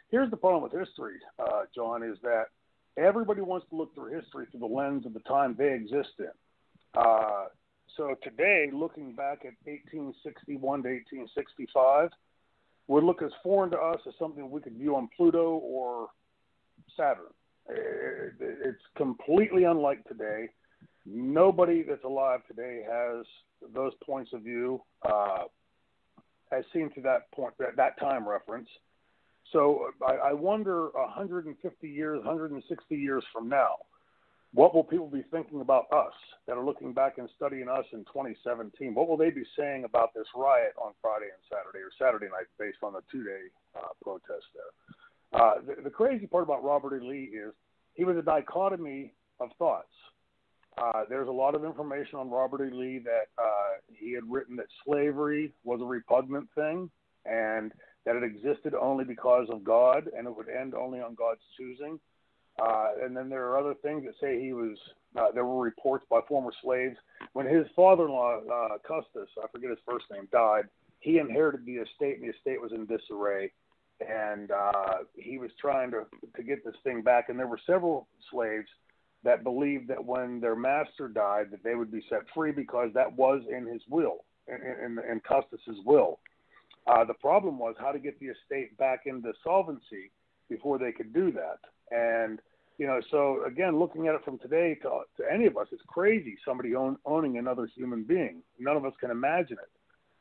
here's the problem with history, John, is that everybody wants to look through history through the lens of the time they exist in. So today, looking back at 1861 to 1865, would look as foreign to us as something we could view on Pluto or Saturn. It's completely unlike today. Nobody that's alive today has those points of view as seen to that point, that time reference. So I wonder 150 years, 160 years from now, what will people be thinking about us that are looking back and studying us in 2017? What will they be saying about this riot on Friday and Saturday, or Saturday night, based on the two-day protest there? The crazy part about Robert E. Lee is he was a dichotomy of thoughts. There's a lot of information on Robert E. Lee that he had written that slavery was a repugnant thing and that it existed only because of God and it would end only on God's choosing. And then there are other things that say he was, there were reports by former slaves. When his father-in-law, Custis, I forget his first name, died, he inherited the estate, and the estate was in disarray. And he was trying to get this thing back. And there were several slaves that believed that when their master died, that they would be set free because that was in his will, in Custis's will. The problem was how to get the estate back into solvency before they could do that. And so again, looking at it from today to any of us, it's crazy, somebody owning another human being. None of us can imagine it.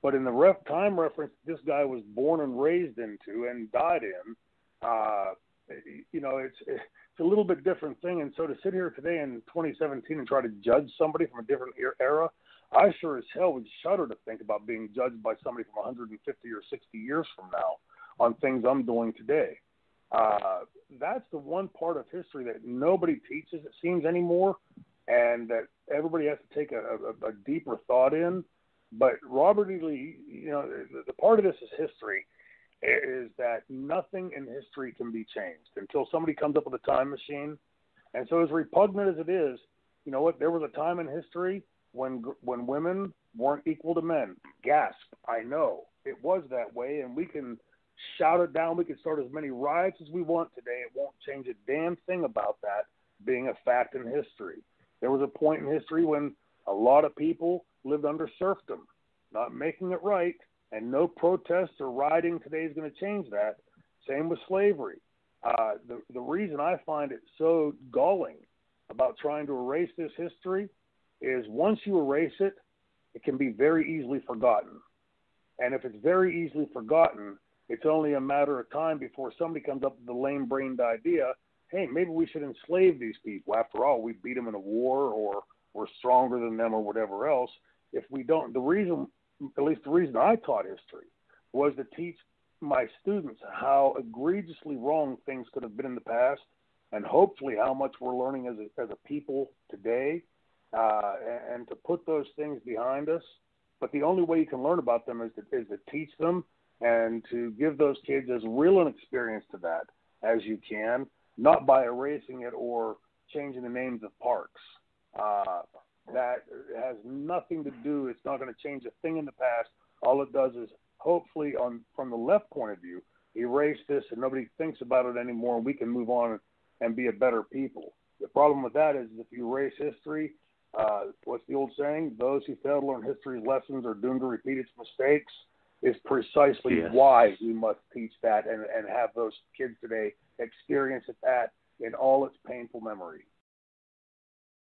But in the time reference this guy was born and raised into and died in, it's a little bit different thing. And so to sit here today in 2017 and try to judge somebody from a different era, I sure as hell would shudder to think about being judged by somebody from 150 or 60 years from now on things I'm doing today. That's the one part of history that nobody teaches, it seems, anymore, and that everybody has to take a deeper thought in. But Robert E. Lee, the part of this is history, is that nothing in history can be changed until somebody comes up with a time machine. And so as repugnant as it is, you know what, there was a time in history when women weren't equal to men. Gasp, I know. It was that way, and we can shout it down. We can start as many riots as we want today. It won't change a damn thing about that being a fact in history. There was a point in history when a lot of people lived under serfdom, not making it right, and no protests or rioting today is going to change that. Same with slavery. The reason I find it so galling about trying to erase this history is once you erase it, it can be very easily forgotten. And if it's very easily forgotten, it's only a matter of time before somebody comes up with the lame-brained idea, hey, maybe we should enslave these people. After all, we beat them in a war, or we're stronger than them, or whatever else. If we don't, the reason I taught history was to teach my students how egregiously wrong things could have been in the past, and hopefully how much we're learning as a people today, and to put those things behind us. But the only way you can learn about them is to teach them and to give those kids as real an experience to that as you can, not by erasing it or changing the names of parks. That has nothing to do. It's not going to change a thing in the past. All it does is hopefully, from the left point of view, erase this and nobody thinks about it anymore, and we can move on and be a better people. The problem with that is if you erase history, what's the old saying? Those who fail to learn history's lessons are doomed to repeat its mistakes. Is precisely why we must teach that and have those kids today experience that in all its painful memory.